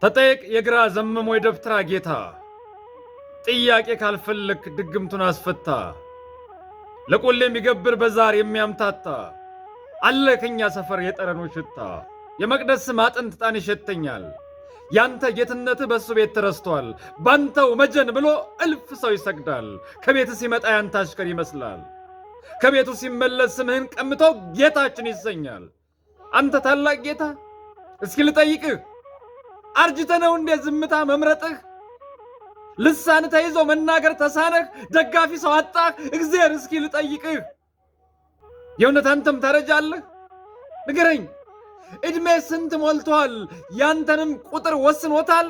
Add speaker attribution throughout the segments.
Speaker 1: ተጠየቅ የግራ ዘመሞ የደብተራ ጌታ፣ ጥያቄ ካልፈለክ ድግምቱን አስፈታ። ለቆሌ የሚገብር በዛር የሚያምታታ አለ ከኛ ሰፈር የጠረኑ ሽታ። የመቅደስ አጥንት ዕጣን ይሸተኛል፣ ያንተ ጌትነት በሱ ቤት ተረስቷል። ባንተው መጀን ብሎ እልፍ ሰው ይሰግዳል። ከቤት ሲመጣ ያንተ አሽከር ይመስላል፣ ከቤቱ ሲመለስ ስምህን ቀምቶ ጌታችን ይሰኛል። አንተ ታላቅ ጌታ እስኪ ልጠይቅህ፣ አርጅተ ነው እንዴ ዝምታ መምረጥህ? ልሳን ተይዞ መናገር ተሳነህ፣ ደጋፊ ሰው አጣህ። እግዚአብሔር እስኪ ልጠይቅህ፣ የእውነት አንተም ታረጃለህ? ንገረኝ፣ ዕድሜ ስንት ሞልቷል? ያንተንም ቁጥር ወስኖታል?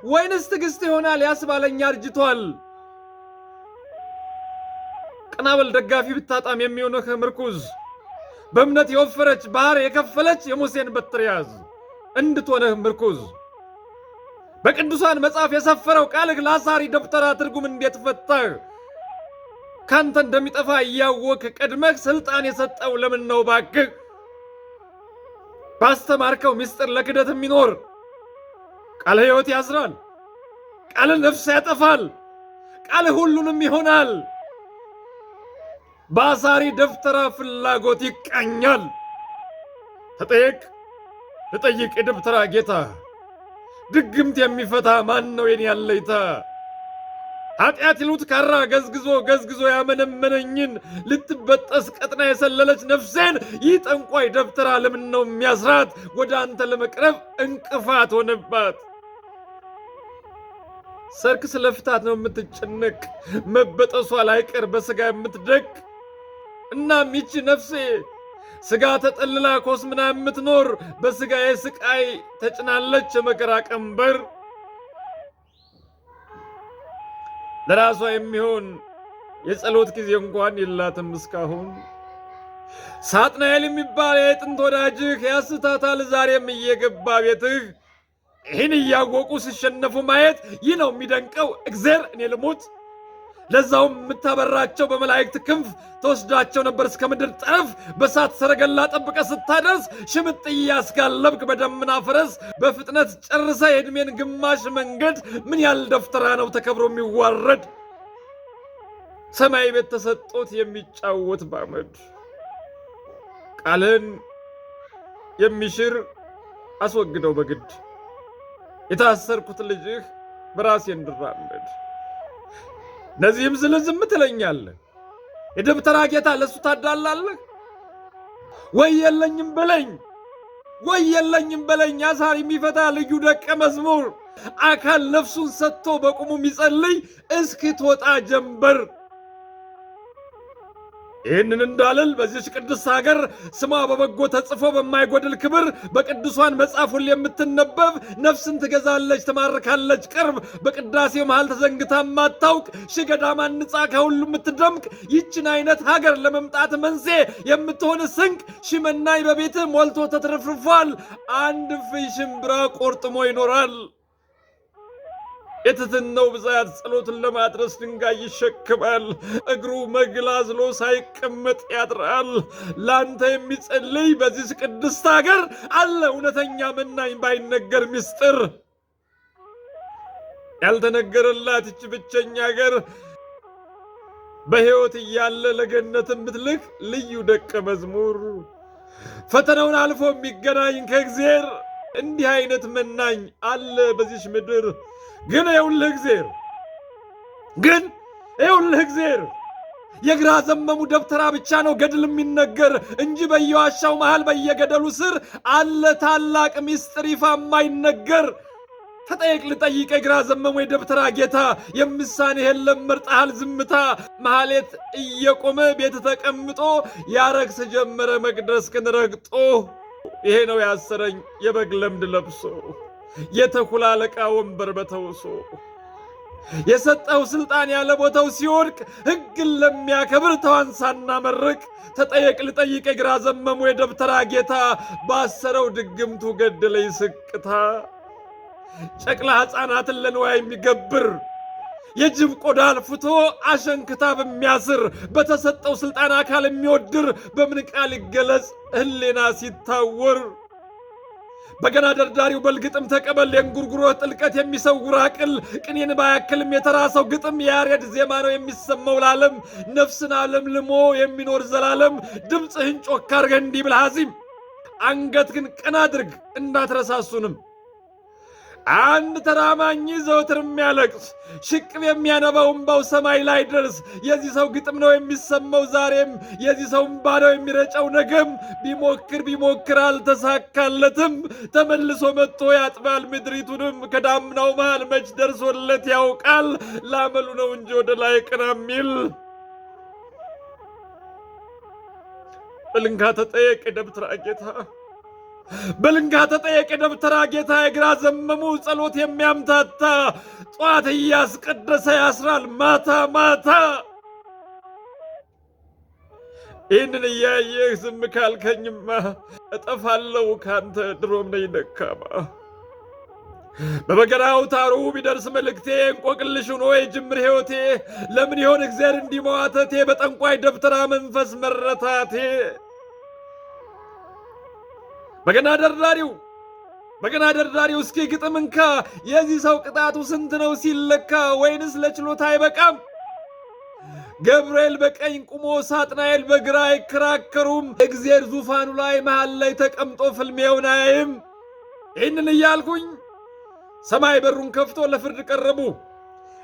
Speaker 1: ወይንስ ትዕግሥት ይሆናል ያስባለኛ አርጅቷል? ቀናበል ደጋፊ ብታጣም የሚሆንህ ምርኩዝ፣ በእምነት የወፈረች ባህር የከፈለች የሙሴን በትር ያዝ እንድትሆነህ ምርኩዝ። በቅዱሳን መጽሐፍ የሰፈረው ቃልህ ለአሳሪ ደብተራ ትርጉም እንዴት ፈታህ? ካንተ እንደሚጠፋ እያወክ ቀድመህ ስልጣን የሰጠው ለምን ነው ባክህ? ባስተማርከው ምስጢር ለክደት የሚኖር ቃል ሕይወት ያስራል፣ ቃል ነፍስ ያጠፋል፣ ቃል ሁሉንም ይሆናል። በአሳሪ ደብተራ ፍላጎት ይቃኛል። ተጠየቅ ልጠይቅ የደብተራ ጌታ፣ ድግምት የሚፈታ ማን ነው የኔ ያለይታ? ኃጢአት ይሉት ካራ ገዝግዞ ገዝግዞ ያመነመነኝን ልትበጠስ ቀጥና የሰለለች ነፍሴን ይህ ጠንቋይ ደብተራ ለምን ነው የሚያስራት? ወደ አንተ ለመቅረብ እንቅፋት ሆነባት። ሰርክ ስለፍታት ነው የምትጨነቅ፣ መበጠሷ ላይቀር በሥጋ የምትደቅ። እናም ይቺ ነፍሴ ሥጋ ተጠልላ ኮስምና የምትኖር በሥጋዬ ስቃይ ተጭናለች የመከራ ቀንበር። ለራሷ የሚሆን የጸሎት ጊዜ እንኳን የላትም እስካሁን። ሳጥናኤል የሚባል የጥንት ወዳጅህ ያስታታል ዛሬም እየገባ ቤትህ። ይህን እያወቁ ሲሸነፉ ማየት ይህ ነው የሚደንቀው። እግዜር እኔ ልሙት፣ ለዛውም የምታበራቸው በመላእክት ክንፍ ተወስዳቸው ነበር እስከ ምድር ጠረፍ። በሳት ሰረገላ ጠብቀ ስታደርስ ሽምጥ እያስጋለብክ በደመና ፈረስ በፍጥነት ጨርሰ የዕድሜን ግማሽ መንገድ። ምን ያህል ደፍተራ ነው ተከብሮ የሚዋረድ? ሰማይ ቤት ተሰጦት የሚጫወት ባመድ። ቃልን የሚሽር አስወግደው በግድ። የታሰርኩት ልጅህ በራሴ እንድራመድ። እነዚህም ስለ ዝም ትለኛለህ። የደብተራ ጌታ ለሱ ታዳላለህ? ወይ የለኝም በለኝ፣ ወይ የለኝም በለኝ። አሳር የሚፈታ ልዩ ደቀ መዝሙር፣ አካል ነፍሱን ሰጥቶ በቁሙ የሚጸልይ እስክትወጣ ጀንበር። ይህንን እንዳልል በዚች ቅድስት ሀገር ስሟ በበጎ ተጽፎ በማይጎድል ክብር በቅዱሳን መጽሐፍ ሁሌ የምትነበብ ነፍስን ትገዛለች ትማርካለች ቅርብ። በቅዳሴው መሃል ተዘንግታ ማታውቅ ሺህ ገዳም አንጻ ከሁሉ የምትደምቅ ይችን አይነት ሀገር ለመምጣት መንስኤ የምትሆን ስንቅ ሺህ መናኝ በቤት ሞልቶ ተትረፍርፏል። አንድ ፍሬ ሽምብራ ቆርጥሞ ይኖራል። የትሕትናው ብዛት ጸሎትን ለማድረስ ድንጋይ ይሸክማል። እግሩ መግላዝሎ ሳይቀመጥ ያድራል። ላንተ የሚጸልይ በዚህ ቅድስት ሀገር አለ እውነተኛ መናኝ ባይነገር ምስጢር። ያልተነገረላት ይች ብቸኛ ሀገር በሕይወት እያለ ለገነት የምትልክ ልዩ ደቀ መዝሙር። ፈተናውን አልፎ የሚገናኝ ከእግዚአብሔር እንዲህ አይነት መናኝ አለ በዚች ምድር። ግን ይኸውልህ እግዚአብሔር የግራ ዘመሙ ደብተራ ብቻ ነው ገድል የሚነገር እንጂ በየዋሻው መሃል በየገደሉ ስር አለ ታላቅ ምስጢር ይፋ የማይነገር። ተጠየቅ ልጠይቅ የግራ ዘመሙ የደብተራ ጌታ፣ የምሳኔህ የለም መርጠሃል ዝምታ። መሐሌት እየቆመ ቤት ተቀምጦ ያረክስ ጀመረ መቅደስ ግን ረግጦ። ይሄ ነው ያሰረኝ የበግ ለምድ ለብሶ የተኩላ አለቃ ወንበር በተውሶ። የሰጠው ስልጣን ያለ ቦታው ሲወድቅ ሕግን ለሚያከብር ተዋንሳና መርቅ። ተጠየቅ ልጠይቅ የግራ ዘመሙ የደብተራ ጌታ፣ ባሰረው ድግምቱ ገደለኝ ስቅታ። ጨቅላ ሕፃናትን ለንዋይ የሚገብር የጅብ ቆዳ አልፍቶ አሸንክታ በሚያስር በተሰጠው ስልጣን አካል የሚወድር በምን ቃል ይገለጽ ህሌና ሲታወር? በገና ደርዳሪው በልግጥም ተቀበል የእንጉርጉሮ ጥልቀት የሚሰውር አቅል ቅኔን ባያክልም የተራሰው ግጥም የያሬድ ዜማ ነው የሚሰማው ለዓለም ነፍስን ዓለም ልሞ የሚኖር ዘላለም ድምፅህን ጮክ አድርገህ እንዲህ ብለህ አዚም አንገት ግን ቀና አድርግ እንዳትረሳሱንም አንድ ተራማኝ ዘወትር የሚያለቅስ ሽቅብ የሚያነባው እምባው ሰማይ ላይ ደርስ የዚህ ሰው ግጥም ነው የሚሰማው ዛሬም የዚህ ሰው እምባ ነው የሚረጨው ነገም ቢሞክር አልተሳካለትም ተመልሶ መጥቶ ያጥባል ምድሪቱንም ከዳምናው መሃል መች ደርሶለት ያውቃል ላመሉ ነው እንጂ ወደ ላይ ቀና የሚል በልንጋ ተጠየቅ የደብተራ ጌታ በልንጋ ተጠየቅ የደብተራ ጌታ የግራ ዘመሙ ጸሎት የሚያምታታ ጧት እያስቀደሰ ያስራል ማታ ማታ ይህንን እያየህ ዝም ካልከኝማ እጠፋለሁ ካንተ ድሮም ነኝ ደካማ በበገናው ታሩ ቢደርስ መልእክቴ እንቆቅልሽ ሆኖ የጅምር ሕይወቴ ለምን ይሆን እግዚአብሔር እንዲመዋተቴ በጠንቋይ ደብተራ መንፈስ መረታቴ በገና ደርዳሪው እስኪ ግጥም እንካ የዚህ ሰው ቅጣቱ ስንት ነው ሲለካ ወይንስ ለችሎታ አይበቃም ገብርኤል በቀኝ ቁሞ ሳጥናኤል በግራ አይከራከሩም እግዚአብሔር ዙፋኑ ላይ መሃል ላይ ተቀምጦ ፍልሜውን አያይም ይህንን እያልኩኝ ሰማይ በሩን ከፍቶ ለፍርድ ቀረቡ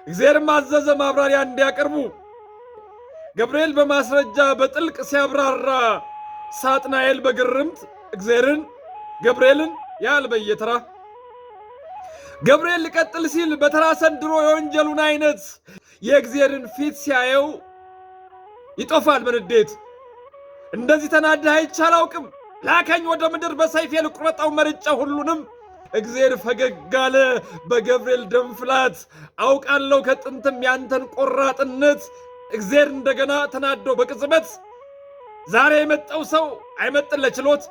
Speaker 1: እግዚአብሔርም አዘዘ ማብራሪያ እንዲያቀርቡ ገብርኤል በማስረጃ በጥልቅ ሲያብራራ ሳጥናኤል በግርምት እግዚአብሔርን ገብርኤልን ያል በየተራ ገብርኤል ሊቀጥል ሲል በተራ ሰንድሮ የወንጀሉን አይነት የእግዚአብሔርን ፊት ሲያየው ይጦፋል በንዴት እንደዚህ ተናደህ አይቻል አውቅም ላከኝ ወደ ምድር በሰይፍ ልቁረጠው መርጫ ሁሉንም እግዚአብሔር ፈገግ አለ በገብርኤል ደምፍላት አውቃለሁ ከጥንትም ያንተን ቆራጥነት እግዚአብሔር እንደገና ተናዶ በቅጽበት ዛሬ የመጣው ሰው አይመጥን ለችሎት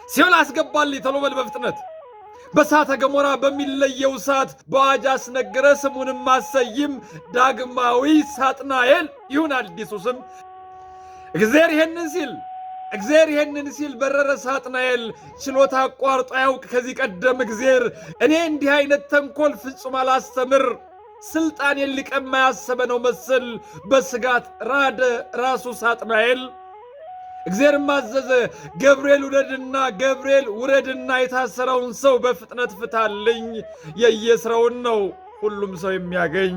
Speaker 1: ሲኦል አስገባልኝ ተሎ በል በፍጥነት በሳተ ገሞራ በሚለየው ሰዓት በአዋጅ አስነገረ ስሙንም ማሰይም ዳግማዊ ሳጥናኤል ይሁን አዲሱ ስም እግዚአብሔር ይሄንን ሲል በረረ ሳጥናኤል ችሎታ አቋርጦ ያውቅ ከዚህ ቀደም እግዚአብሔር እኔ እንዲህ አይነት ተንኮል ፍጹም አላስተምር ስልጣኔን ሊቀማ ያሰበ ነው መሰል በስጋት ራደ ራሱ ሳጥናኤል እግዚአብሔር ማዘዘ ገብርኤል ውረድና የታሰረውን ሰው በፍጥነት ፍታልኝ የየስራውን ነው ሁሉም ሰው የሚያገኝ